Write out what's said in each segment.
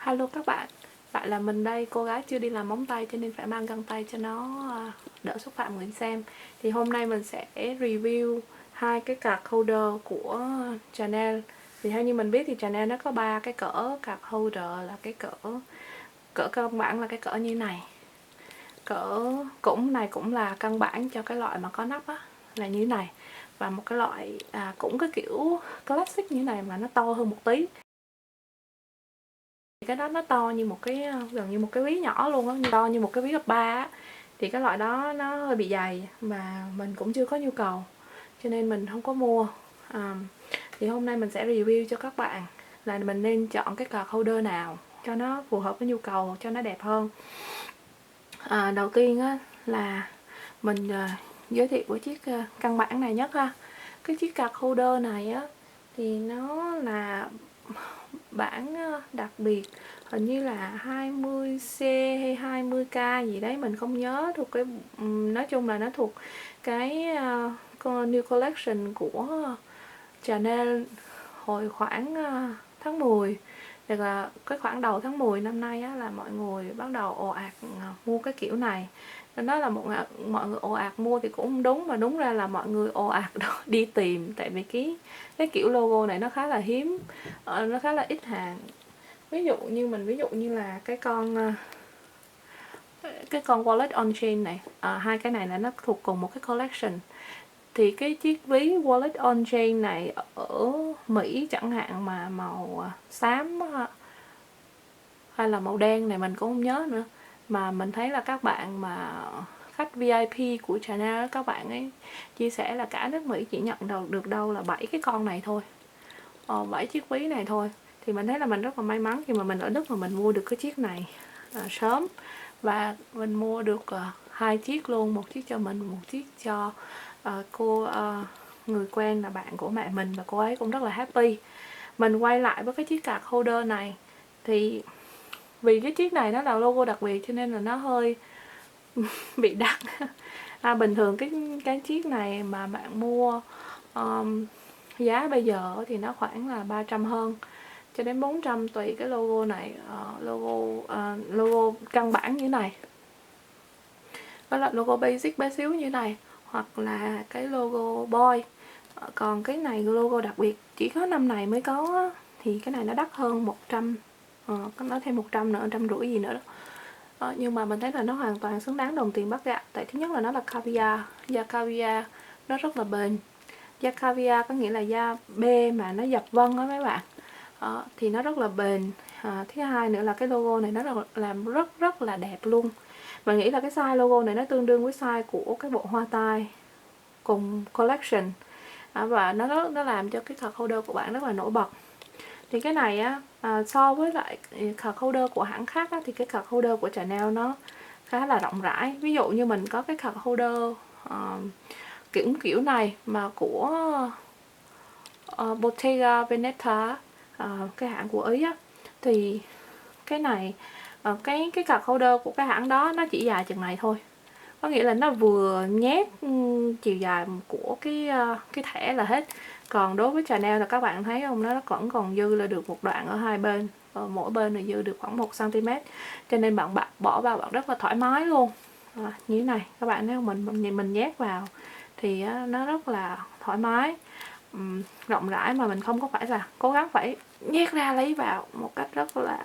Hello các bạn, lại là mình đây, cô gái chưa đi làm móng tay cho nên phải mang găng tay cho nó đỡ xúc phạm người xem. Thì hôm nay mình sẽ review hai cái card holder của Chanel. Thì theo như mình biết thì Chanel nó có 3 cái cỡ card holder, là cái cỡ căn bản là cái cỡ như này. Cỡ này cũng là căn bản cho cái loại mà có nắp á, là như thế này. Và một cái loại cũng cái kiểu classic như thế này mà nó to hơn một tí. Cái đó nó to như một cái gần như một cái ví nhỏ luôn á, to như một cái ví gấp 3 á. Thì cái loại đó nó hơi bị dày mà mình cũng chưa có nhu cầu cho nên mình không có mua. Thì hôm nay mình sẽ review cho các bạn là mình nên chọn cái card holder nào cho nó phù hợp với nhu cầu, cho nó đẹp hơn. Đầu tiên á, là mình giới thiệu với chiếc căn bản này nhất ha. Cái chiếc card holder này á thì nó là bản đặc biệt, hình như là 20C hay 20K gì đấy mình không nhớ, thuộc cái nói chung là nó thuộc cái New Collection của Chanel hồi khoảng tháng 10. Thì là cái khoảng đầu tháng 10 năm nay á, là mọi người bắt đầu ồ ạt mua cái kiểu này. Nó là mọi người ồ ạt mua thì cũng không đúng, mà đúng ra là mọi người ồ ạt đi tìm, tại vì cái kiểu logo này nó khá là hiếm, nó khá là ít hàng. Ví dụ như là cái con wallet on chain này, hai cái này là nó thuộc cùng một cái collection. Thì cái chiếc ví wallet on chain này ở Mỹ chẳng hạn mà màu xám hay là màu đen này mình cũng không nhớ nữa, mà mình thấy là các bạn mà khách VIP của Chanel, các bạn ấy chia sẻ là cả nước Mỹ chỉ nhận được đâu là 7 cái con này thôi, 7 chiếc ví này thôi. Thì mình thấy là mình rất là may mắn khi mà mình ở Đức mà mình mua được cái chiếc này sớm, và mình mua được hai chiếc luôn, một chiếc cho mình, một chiếc cho người quen là bạn của mẹ mình, và cô ấy cũng rất là happy. Mình quay lại với cái chiếc card holder này thì vì cái chiếc này nó là logo đặc biệt cho nên là nó hơi bị đắt. Bình thường cái chiếc này mà bạn mua giá bây giờ thì nó khoảng là 300 hơn cho đến 400 tùy cái logo này. Logo căn bản như thế này, đó là logo basic bé xíu như này, hoặc là cái logo boy. Còn cái này logo đặc biệt chỉ có năm này mới có, thì cái này nó đắt hơn 100, nó thêm 100 nữa, 150 gì nữa đó. Nhưng mà mình thấy là nó hoàn toàn xứng đáng đồng tiền bắt gạo. Tại thứ nhất là nó là caviar, da caviar nó rất là bền. Da caviar có nghĩa là da bê mà nó dập vân á mấy bạn. Thì nó rất là bền. Thứ hai nữa là cái logo này nó làm rất là đẹp luôn. Mình nghĩ là cái size logo này nó tương đương với size của cái bộ hoa tai cùng collection, và nó làm cho cái card holder của bạn rất là nổi bật. Thì cái này á, so với lại card holder của hãng khác á, thì cái card holder của Chanel nó khá là rộng rãi. Ví dụ như mình có cái card holder kiểu này mà của Bottega Veneta, cái hãng của Ý á, thì cái này cái card holder của cái hãng đó nó chỉ dài chừng này thôi, có nghĩa là nó vừa nhét chiều dài của cái thẻ là hết. Còn đối với Chanel là các bạn thấy không, nó vẫn còn dư là được một đoạn ở hai bên, mỗi bên là dư được khoảng 1 cm, cho nên bạn bỏ vào bạn rất là thoải mái luôn. Như thế này các bạn thấy không, mình nhét vào thì nó rất là thoải mái, rộng rãi, mà mình không có phải là cố gắng phải nhét ra lấy vào một cách rất là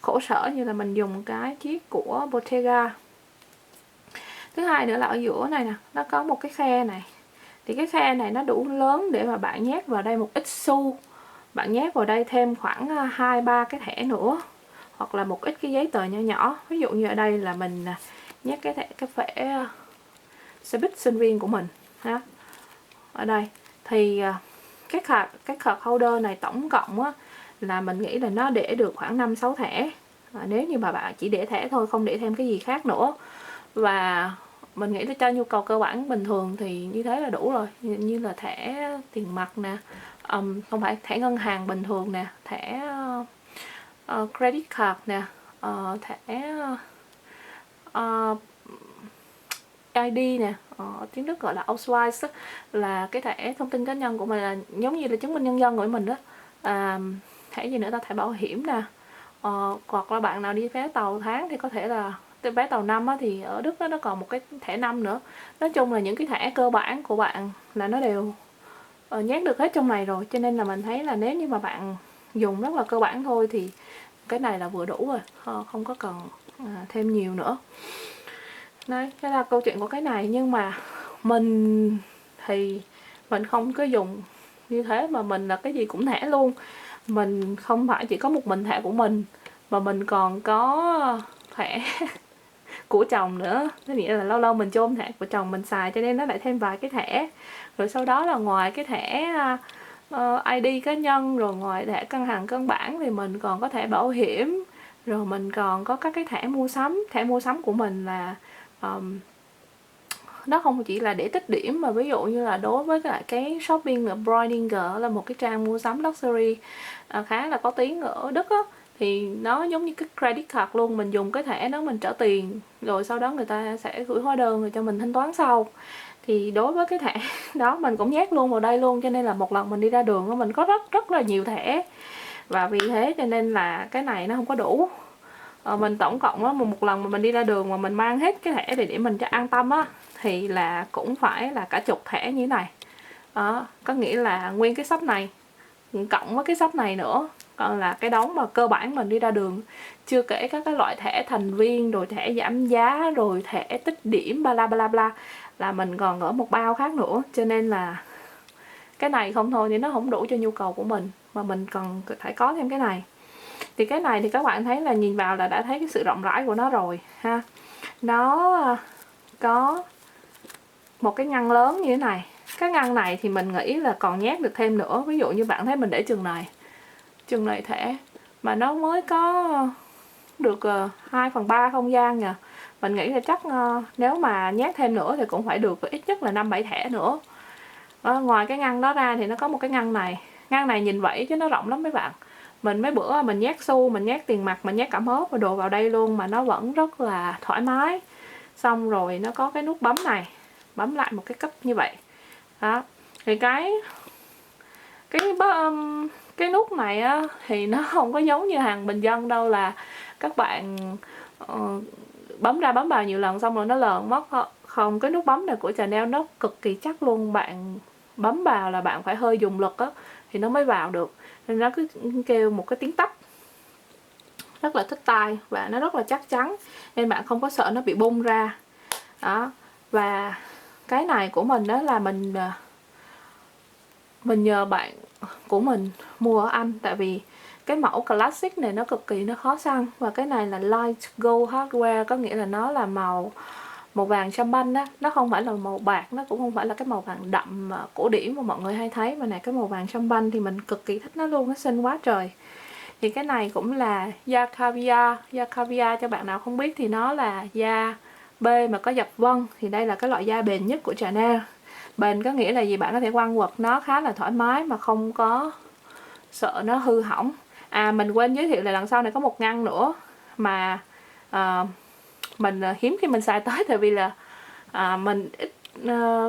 khổ sở như là mình dùng cái chiếc của Bottega. Thứ hai nữa là ở giữa này nè, nó có một cái khe này. Thì cái khe này nó đủ lớn để mà bạn nhét vào đây một ít xu. Bạn nhét vào đây thêm khoảng 2-3 cái thẻ nữa, hoặc là một ít cái giấy tờ nhỏ nhỏ. Ví dụ như ở đây là mình nhét cái thẻ xe buýt sinh viên của mình ha. Ở đây thì cái card holder này tổng cộng á, là mình nghĩ là nó để được khoảng 5-6 thẻ. Nếu như mà bạn chỉ để thẻ thôi, không để thêm cái gì khác nữa. Và mình nghĩ là cho nhu cầu cơ bản bình thường thì như thế là đủ rồi, như là thẻ tiền mặt nè, không phải thẻ ngân hàng bình thường nè, thẻ credit card nè, thẻ ID nè, tiếng Đức gọi là Ausweis, là cái thẻ thông tin cá nhân của mình, là giống như là chứng minh nhân dân của mình đó. Thẻ gì nữa ta, thẻ bảo hiểm nè, Hoặc là bạn nào đi vé tàu tháng thì có thể là vé tàu năm á, thì ở Đức nó còn một cái thẻ năm nữa. Nói chung là những cái thẻ cơ bản của bạn là nó đều nhét được hết trong này rồi, cho nên là mình thấy là nếu như mà bạn dùng rất là cơ bản thôi thì cái này là vừa đủ rồi, không có cần thêm nhiều nữa. Đấy, cái là câu chuyện của cái này. Nhưng mà mình thì mình không có dùng như thế, mà mình là cái gì cũng thẻ luôn. Mình không phải chỉ có một mình thẻ của mình, mà mình còn có thẻ của chồng nữa. Có nghĩa là lâu lâu mình chôm thẻ của chồng mình xài, cho nên nó lại thêm vài cái thẻ. Rồi sau đó là ngoài cái thẻ ID cá nhân, rồi ngoài thẻ ngân hàng căn bản thì mình còn có thẻ bảo hiểm, rồi mình còn có các cái thẻ mua sắm. Thẻ mua sắm của mình là nó không chỉ là để tích điểm, mà ví dụ như là đối với cái shopping ở Breuninger, là một cái trang mua sắm luxury khá là có tiếng ở Đức á, thì nó giống như cái credit card luôn. Mình dùng cái thẻ đó mình trả tiền, rồi sau đó người ta sẽ gửi hóa đơn rồi cho mình thanh toán sau. Thì đối với cái thẻ đó mình cũng nhét luôn vào đây luôn, cho nên là một lần mình đi ra đường mình có rất là nhiều thẻ. Và vì thế cho nên là cái này nó không có đủ. Mình tổng cộng á, một lần mà mình đi ra đường mà mình mang hết cái thẻ để mình cho an tâm á, thì là cũng phải là cả chục thẻ như thế này. Có nghĩa là nguyên cái shop này cộng với cái shop này nữa, còn là cái đống mà cơ bản mình đi ra đường, chưa kể các cái loại thẻ thành viên, rồi thẻ giảm giá, rồi thẻ tích điểm bla bla bla, là mình còn ở một bao khác nữa. Cho nên là cái này không thôi thì nó không đủ cho nhu cầu của mình, mà mình cần phải có thêm cái này. Thì cái này thì các bạn thấy là nhìn vào là đã thấy cái sự rộng rãi của nó rồi ha. Nó có một cái ngăn lớn như thế này. Cái ngăn này thì mình nghĩ là còn nhét được thêm nữa. Ví dụ như bạn thấy mình để chừng này thẻ mà nó mới có được 2/3 không gian nha. Mình nghĩ là chắc nếu mà nhét thêm nữa thì cũng phải được ít nhất là 5-7 thẻ nữa. Ngoài cái ngăn đó ra thì nó có một cái ngăn này. Ngăn này nhìn vậy chứ nó rộng lắm mấy bạn. Mình mấy bữa mình nhét xu, mình nhét tiền mặt, mình nhét cả mớp và đồ vào đây luôn, mà nó vẫn rất là thoải mái. Xong rồi nó có cái nút bấm này, bấm lại một cái cấp như vậy đó. Thì cái nút này á, thì nó không có giống như hàng bình dân đâu, là các bạn bấm ra bấm vào nhiều lần xong rồi nó lờn mất. Không, cái nút bấm này của Chanel nó cực kỳ chắc luôn. Bạn bấm vào là bạn phải hơi dùng lực á thì nó mới vào được, nên nó cứ kêu một cái tiếng tách rất là thích tai, và nó rất là chắc chắn, nên bạn không có sợ nó bị bung ra đó. Và cái này của mình đó là mình nhờ bạn của mình mua ở Anh, tại vì cái mẫu classic này nó cực kỳ khó săn. Và cái này là light gold hardware, có nghĩa là nó là màu vàng champagne á, nó không phải là màu bạc, nó cũng không phải là cái màu vàng đậm cổ điển mà mọi người hay thấy, mà này cái màu vàng champagne thì mình cực kỳ thích nó luôn, nó xinh quá trời. Thì cái này cũng là da caviar. Da caviar cho bạn nào không biết thì nó là da B mà có dập vân. Thì đây là cái loại da bền nhất của Chanel. Bền có nghĩa là gì? Bạn có thể quăng quật nó khá là thoải mái mà không có sợ nó hư hỏng. Mình quên giới thiệu là đằng sau này có một ngăn nữa mà mình hiếm khi mình xài tới, tại vì là mình ít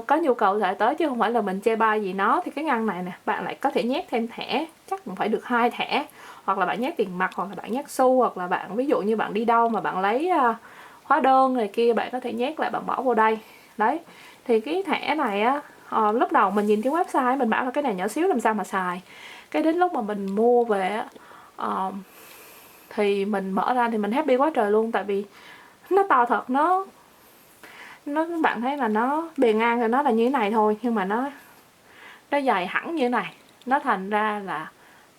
có nhu cầu xài tới, chứ không phải là mình chê bai gì nó. Thì cái ngăn này nè, bạn lại có thể nhét thêm thẻ, chắc cũng phải được 2 thẻ, hoặc là bạn nhét tiền mặt, hoặc là bạn nhét xu, hoặc là bạn ví dụ như bạn đi đâu mà bạn lấy hóa đơn này kia, bạn có thể nhét lại, bạn bỏ vô đây. Đấy, thì cái thẻ này á, lúc đầu mình nhìn trên website mình bảo là cái này nhỏ xíu làm sao mà xài. Cái đến lúc mà mình mua về thì mình mở ra thì mình happy quá trời luôn, tại vì nó to thật. Nó bạn thấy là nó bề ngang thì nó là như thế này thôi, nhưng mà nó dày hẳn như thế này. Nó thành ra là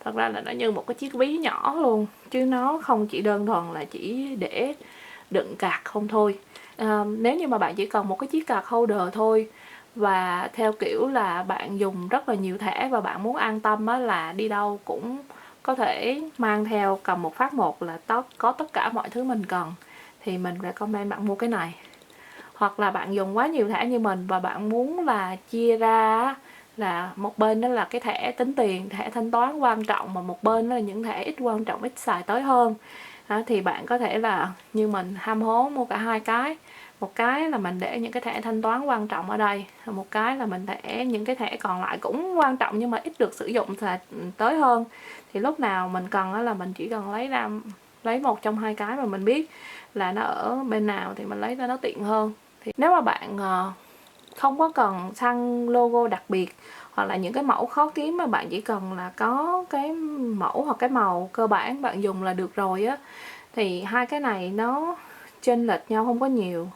thật ra là nó như một cái chiếc ví nhỏ luôn, chứ nó không chỉ đơn thuần là chỉ để đựng card không thôi. Nếu như mà bạn chỉ cần một cái chiếc card holder thôi, và theo kiểu là bạn dùng rất là nhiều thẻ và bạn muốn an tâm á, là đi đâu cũng có thể mang theo, cầm một phát một là có tất cả mọi thứ mình cần, thì mình recommend bạn mua cái này. Hoặc là bạn dùng quá nhiều thẻ như mình và bạn muốn là chia ra, là một bên đó là cái thẻ tính tiền, thẻ thanh toán quan trọng, mà một bên đó là những thẻ ít quan trọng, ít xài tới hơn. Thì bạn có thể là như mình ham hố mua cả hai cái. Một cái là mình để những cái thẻ thanh toán quan trọng ở đây, một cái là mình để những cái thẻ còn lại cũng quan trọng nhưng mà ít được sử dụng tới hơn. Thì lúc nào mình cần là mình chỉ cần lấy ra lấy một trong hai cái mà mình biết là nó ở bên nào thì mình lấy cho nó tiện hơn. Thì nếu mà bạn không có cần săn logo đặc biệt hoặc là những cái mẫu khó kiếm, mà bạn chỉ cần là có cái mẫu hoặc cái màu cơ bản bạn dùng là được rồi á, thì hai cái này nó chênh lệch nhau không có nhiều.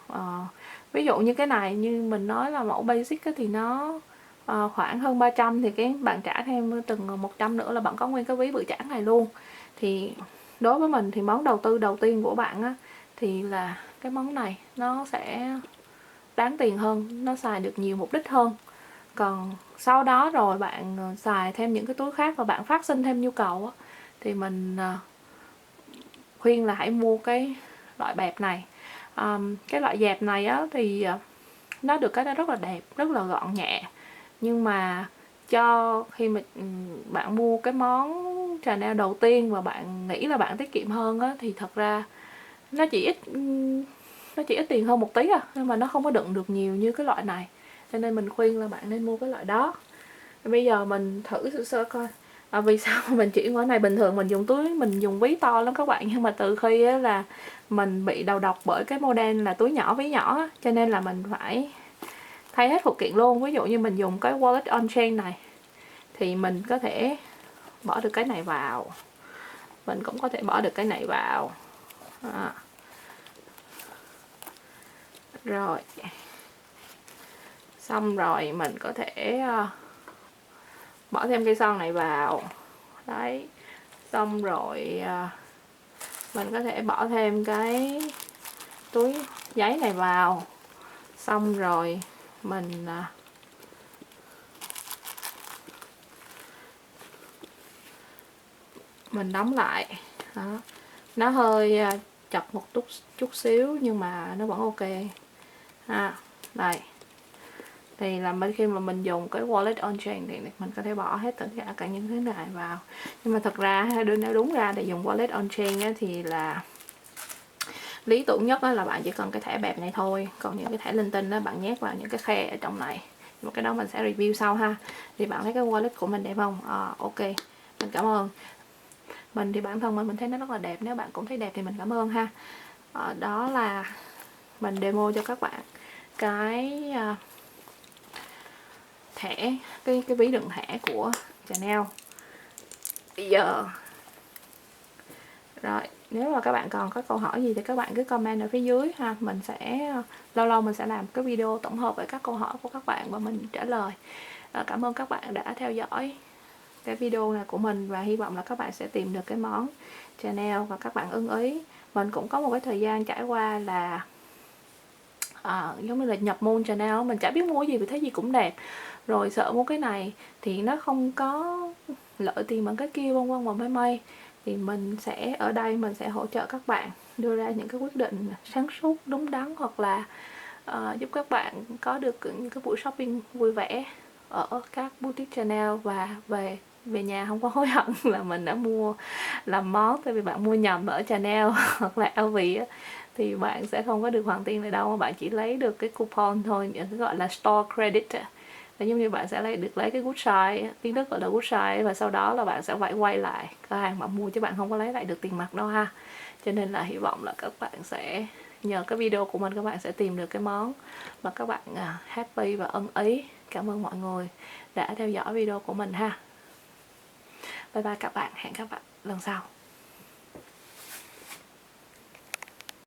Ví dụ như cái này như mình nói là mẫu basic á, thì nó khoảng hơn 300, thì cái bạn trả thêm từng 100 nữa là bạn có nguyên cái ví bự chảng này luôn. Thì đối với mình thì món đầu tư đầu tiên của bạn á, thì là cái món này nó sẽ đáng tiền hơn, nó xài được nhiều mục đích hơn. Còn sau đó rồi bạn xài thêm những cái túi khác và bạn phát sinh thêm nhu cầu á, thì mình khuyên là hãy mua cái loại bẹp này. Cái loại dẹp này á thì nó được cái nó rất là đẹp, rất là gọn nhẹ, nhưng mà cho khi mà bạn mua cái món Chanel đầu tiên và bạn nghĩ là bạn tiết kiệm hơn á, thì thật ra nó chỉ ít tiền hơn một tí à, nhưng mà nó không có đựng được nhiều như cái loại này, cho nên mình khuyên là bạn nên mua cái loại đó. Bây giờ mình thử sơ sơ coi vì sao mình chuyển qua này. Bình thường mình dùng túi, mình dùng ví to lắm các bạn, nhưng mà từ khi là mình bị đầu độc bởi cái model là túi nhỏ ví nhỏ, cho nên là mình phải thay hết phụ kiện luôn. Ví dụ như mình dùng cái wallet on chain này thì mình có thể bỏ được cái này vào, mình cũng có thể bỏ được cái này vào. Rồi xong rồi mình có thể bỏ thêm cây son này vào đấy. Xong rồi mình có thể bỏ thêm cái túi giấy này vào. Xong rồi mình đóng lại đó. Nó hơi chật một chút xíu nhưng mà nó vẫn ok đây. Thì là khi mà mình dùng cái wallet on chain thì mình có thể bỏ hết tất cả những thứ này vào. Nhưng mà thật ra nếu đúng ra để dùng wallet on chain á, thì là lý tưởng nhất là bạn chỉ cần cái thẻ bẹp này thôi. Còn những cái thẻ linh tinh đó bạn nhét vào những cái khe ở trong này, một cái đó mình sẽ review sau ha. Thì bạn thấy cái wallet của mình đẹp không? Ok, mình cảm ơn. Mình thì bản thân mình thấy nó rất là đẹp. Nếu bạn cũng thấy đẹp thì mình cảm ơn ha. Đó là mình demo cho các bạn cái thẻ, cái ví đựng thẻ của Chanel. Bây giờ rồi, nếu mà các bạn còn có câu hỏi gì thì các bạn cứ comment ở phía dưới ha. Mình sẽ lâu lâu mình sẽ làm cái video tổng hợp về các câu hỏi của các bạn và mình trả lời. Cảm ơn các bạn đã theo dõi cái video này của mình, và hy vọng là các bạn sẽ tìm được cái món Chanel và các bạn ưng ý. Mình cũng có một cái thời gian trải qua là giống như là nhập môn Chanel, mình chả biết mua gì vì thấy gì cũng đẹp, rồi sợ mua cái này thì nó không có lợi tiền bằng cái kia, vân vân và mây mây. Thì mình sẽ ở đây mình sẽ hỗ trợ các bạn đưa ra những cái quyết định sáng suốt, đúng đắn, hoặc là giúp các bạn có được những cái buổi shopping vui vẻ ở các boutique Chanel, và về nhà không có hối hận là mình đã mua làm món. Tại vì bạn mua nhầm ở Chanel hoặc là LV á, thì bạn sẽ không có được hoàn tiền này đâu, mà bạn chỉ lấy được cái coupon thôi, những cái gọi là store credit. Là giống như bạn sẽ lấy cái good side, tiếng Đức gọi là good side, và sau đó là bạn sẽ phải quay lại cửa hàng mà mua, chứ bạn không có lấy lại được tiền mặt đâu ha. Cho nên là hy vọng là các bạn sẽ nhờ cái video của mình, các bạn sẽ tìm được cái món mà các bạn happy và ưng ý. Cảm ơn mọi người đã theo dõi video của mình ha. Bye bye các bạn, hẹn các bạn lần sau.